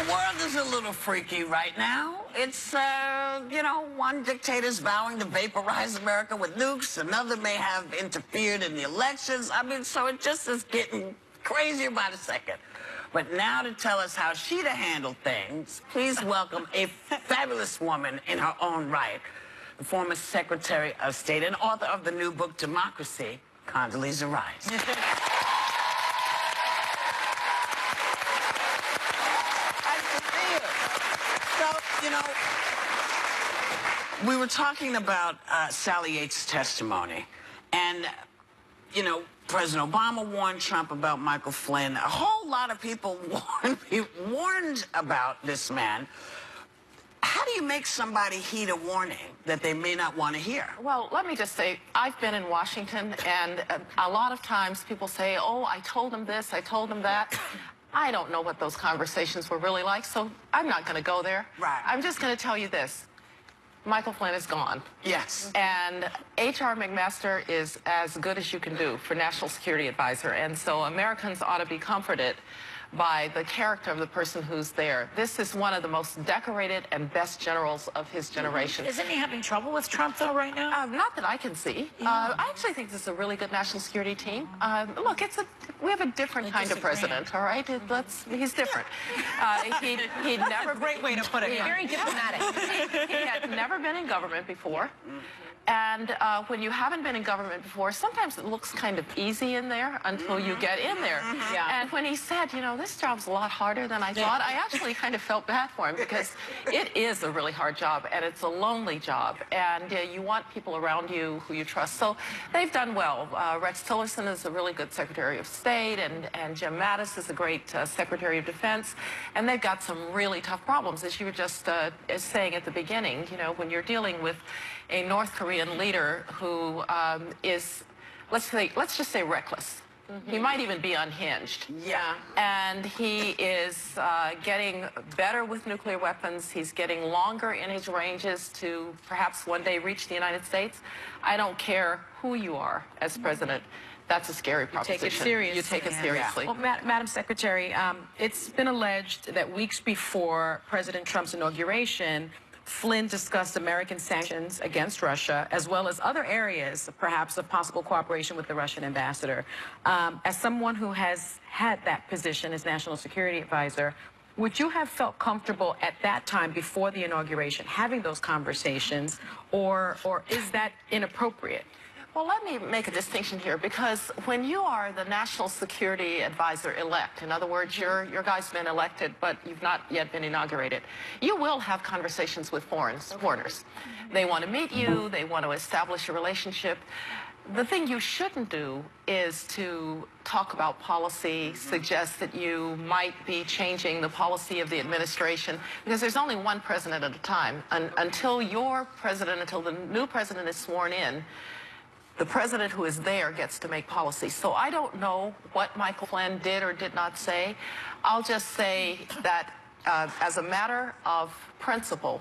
The world is a little freaky right now. It's, you know, one dictator's vowing to vaporize America with nukes. Another may have interfered in the elections. I mean, so it just is getting crazier by the second. But now to tell us how she to handle things, please welcome a fabulous woman in her own right, the former Secretary of State and author of the new book, Democracy, Condeoleezza Rice. You know, we were talking about Sally Yates' testimony, and, you know, President Obama warned Trump about Michael Flynn. A whole lot of people warned about this man. How do you make somebody heed a warning that they may not want to hear? Well, let me just say, I've been in Washington, and a lot of times people say, oh, I told him this, I told him that. I don't know what those conversations were really like, so I'm not going to go there. Right. I'm just going to tell you this. Michael Flynn is gone. Yes. And H.R. McMaster is as good as you can do for National Security Advisor. And so Americans ought to be comforted by the character of the person who's there. This is one of the most decorated and best generals of his generation. Isn't he having trouble with Trump, though, right now? Not that I can see. I actually think this is a really good national security team. Look, we have a different kind of president, all right? He's different. He'd never... That's a great way to put it. Very diplomatic. He had never been in government before. And when you haven't been in government before, sometimes it looks kind of easy in there until you get in there. And when he said, you know, this job's a lot harder than I thought, I actually kind of felt bad for him, because it is a really hard job, and it's a lonely job, and you want people around you who you trust. So they've done well. Rex Tillerson is a really good Secretary of State, and Jim Mattis is a great Secretary of Defense, and they've got some really tough problems, as you were just saying at the beginning. You know, when you're dealing with a North Korean leader who is, let's just say, reckless. He might even be unhinged. Yeah. And he is getting better with nuclear weapons. He's getting longer in his ranges to perhaps one day reach the United States. I don't care who you are as president. That's a scary proposition. You take it seriously. You take it seriously. Well, Madam Secretary, it's been alleged that weeks before President Trump's inauguration, Flynn discussed American sanctions against Russia, as well as other areas, perhaps, of possible cooperation with the Russian ambassador. As someone who has had that position as National Security Advisor, would you have felt comfortable at that time, before the inauguration, having those conversations, or is that inappropriate? Well, let me make a distinction here, because when you are the National Security Advisor-elect, in other words, your guy's been elected, but you've not yet been inaugurated, you will have conversations with foreigners. They want to meet you. They want to establish a relationship. The thing you shouldn't do is to talk about policy, suggest that you might be changing the policy of the administration, because there's only one president at a time. Until the new president is sworn in, the president who is there gets to make policy. So I don't know what Michael Flynn did or did not say. I'll just say that as a matter of principle,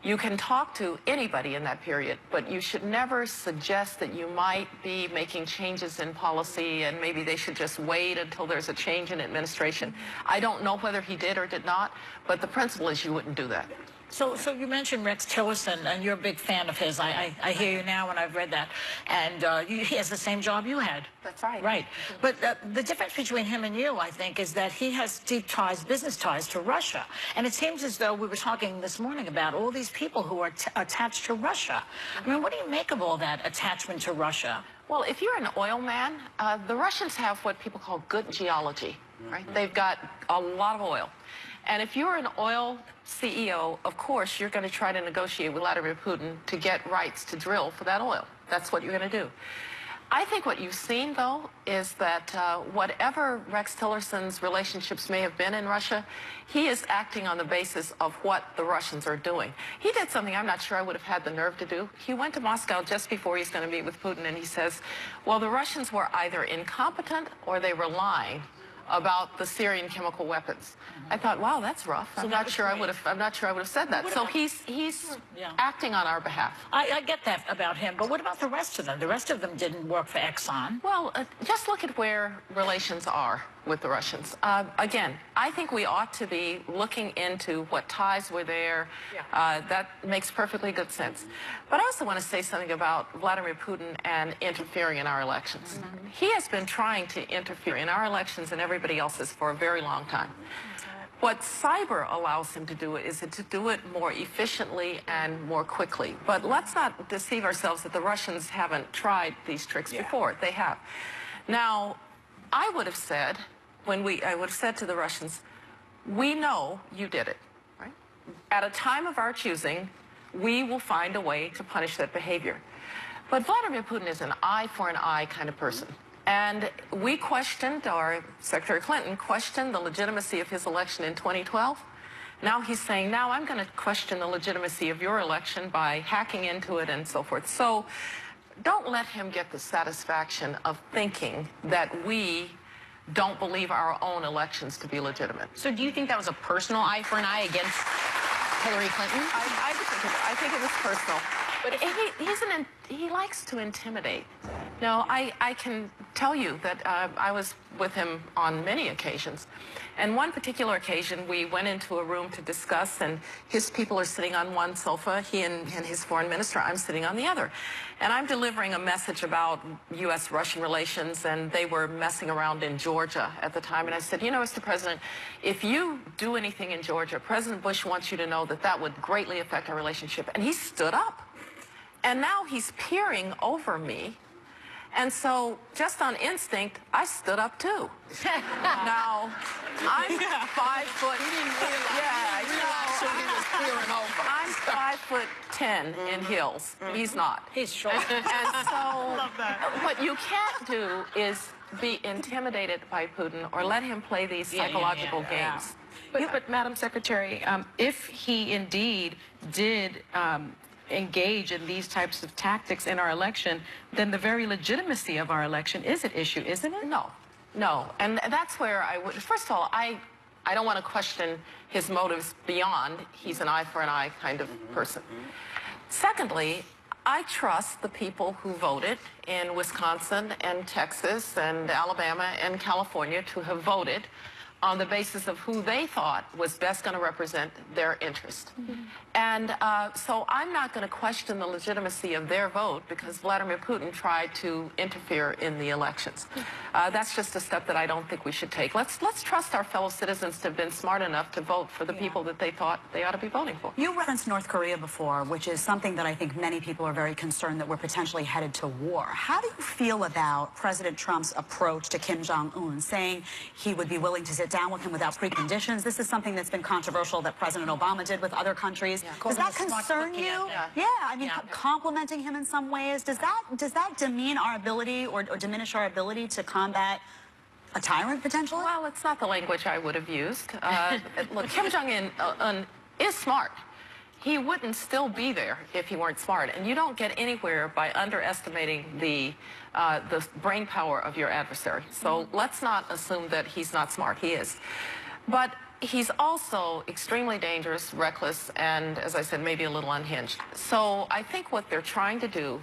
you can talk to anybody in that period, but you should never suggest that you might be making changes in policy and maybe they should just wait until there's a change in administration. I don't know whether he did or did not, but the principle is you wouldn't do that. So you mentioned Rex Tillerson, and you're a big fan of his. I hear you now, and I've read that. And he has the same job you had. That's right. Right. But the difference between him and you, I think, is that he has deep ties, business ties to Russia. And it seems as though we were talking this morning about all these people who are attached to Russia. I mean, what do you make of all that attachment to Russia? Well, if you're an oil man, the Russians have what people call good geology, right? They've got a lot of oil. And if you're an oil CEO, of course, you're going to try to negotiate with Vladimir Putin to get rights to drill for that oil. That's what you're going to do. I think what you've seen, though, is that whatever Rex Tillerson's relationships may have been in Russia, he is acting on the basis of what the Russians are doing. He did something I'm not sure I would have had the nerve to do. He went to Moscow just before he's going to meet with Putin, and he says, well, the Russians were either incompetent or they were lying about the Syrian chemical weapons. I thought, wow, that's rough. I'm not sure I would have said that. So he's acting on our behalf. I get that about him, but what about the rest of them? The rest of them didn't work for Exxon. Well, just look at where relations are. with the Russians. Again, I think we ought to be looking into what ties were there. That makes perfectly good sense. But I also want to say something about Vladimir Putin and interfering in our elections. He has been trying to interfere in our elections and everybody else's for a very long time. What cyber allows him to do is to do it more efficiently and more quickly. But let's not deceive ourselves that the Russians haven't tried these tricks before. They have. Now, I would have said, I would have said to the Russians, we know you did it, right? At a time of our choosing, we will find a way to punish that behavior. But Vladimir Putin is an eye for an eye kind of person. And we questioned, or Secretary Clinton questioned the legitimacy of his election in 2012. Now he's saying, now I'm going to question the legitimacy of your election by hacking into it and so forth. So don't let him get the satisfaction of thinking that we don't believe our own elections to be legitimate. So do you think that was a personal eye for an eye against Hillary Clinton? I think it was personal. But he likes to intimidate. No, I can tell you that I was with him on many occasions. And one particular occasion, we went into a room to discuss, and his people are sitting on one sofa, he and his foreign minister, I'm sitting on the other. And I'm delivering a message about U.S.-Russian relations, and they were messing around in Georgia at the time. And I said, you know, Mr. President, if you do anything in Georgia, President Bush wants you to know that that would greatly affect our relationship. And he stood up. And now he's peering over me. And so, just on instinct, I stood up too. Now, I'm 5 foot. Yeah, you know, I'm 5'10" in heels. He's not. He's short. And so, what you can't do is be intimidated by Putin or let him play these psychological games. But Madam Secretary, if he indeed did engage in these types of tactics in our election, then the very legitimacy of our election is at issue, isn't it? No. And that's where I would, first of all, I don't want to question his motives beyond he's an eye for an eye kind of person. Secondly, I trust the people who voted in Wisconsin and Texas and Alabama and California to have voted on the basis of who they thought was best going to represent their interest. And so I'm not going to question the legitimacy of their vote because Vladimir Putin tried to interfere in the elections. That's just a step that I don't think we should take. Let's trust our fellow citizens to have been smart enough to vote for the people that they thought they ought to be voting for. You referenced North Korea before, which is something that I think many people are very concerned that we're potentially headed to war. How do you feel about President Trump's approach to Kim Jong-un, saying he would be willing to sit down with him without preconditions? This is something that's been controversial that President Obama did with other countries. Does that concern you? Yeah, I mean, complimenting him in some ways, does that demean our ability or diminish our ability to combat a tyrant potentially? Well, it's not the language I would have used. Look, Kim Jong-un is smart. He wouldn't still be there if he weren't smart. And you don't get anywhere by underestimating the brain power of your adversary. So let's not assume that he's not smart. He is. But he's also extremely dangerous, reckless, and, as I said, maybe a little unhinged. So I think what they're trying to do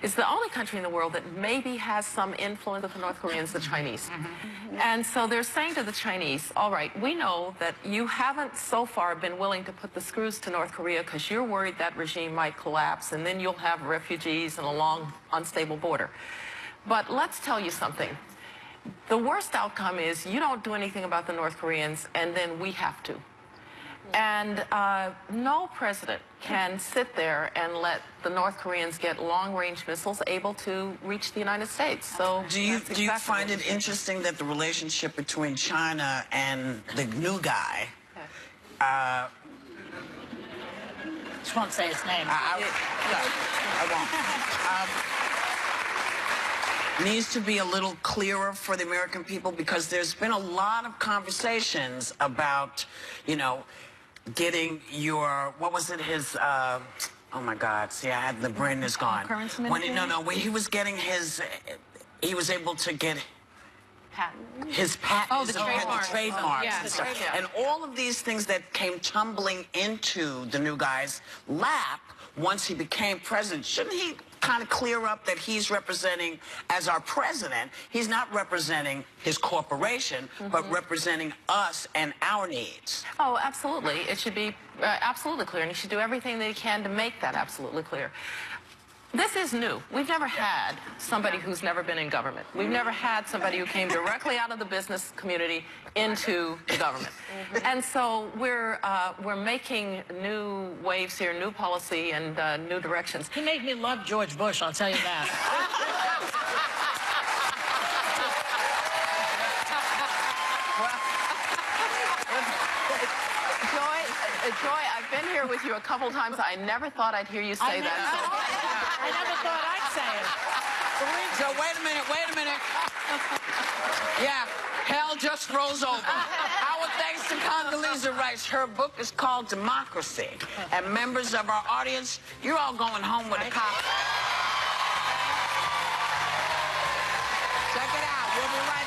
is the only country in the world that maybe has some influence with the North Koreans, the Chinese. And so they're saying to the Chinese, all right, we know that you haven't so far been willing to put the screws to North Korea because you're worried that regime might collapse and then you'll have refugees and a long, unstable border. But let's tell you something. The worst outcome is you don't do anything about the North Koreans and then we have to. And no president can sit there and let the North Koreans get long-range missiles able to reach the United States. So do you find it interesting that the relationship between China and the new guy? Just won't say his name. I won't. Needs to be a little clearer for the American people because there's been a lot of conversations about, you know, getting your, what was it, his, oh my God, see, I had, the brain is gone. When he was getting his, he was able to get his patent. Oh, the trademarks. And stuff. And all of these things that came tumbling into the new guy's lap once he became president, shouldn't he kind of clear up that he's representing, as our president, he's not representing his corporation, but representing us and our needs. Oh, absolutely. It should be absolutely clear, and he should do everything that he can to make that absolutely clear. This is new. We've never had somebody who's never been in government. We've never had somebody who came directly out of the business community into the government. And so we're making new waves here, new policy and new directions. He made me love George Bush, I'll tell you that. Joy, I've been here with you a couple times. I never thought I'd hear you say that. I never thought I'd say it. So wait a minute. Yeah, hell just froze over. Our thanks to Condeoleezza Rice. Her book is called Democracy. And members of our audience, you're all going home with a copy. Check it out. We'll be right back.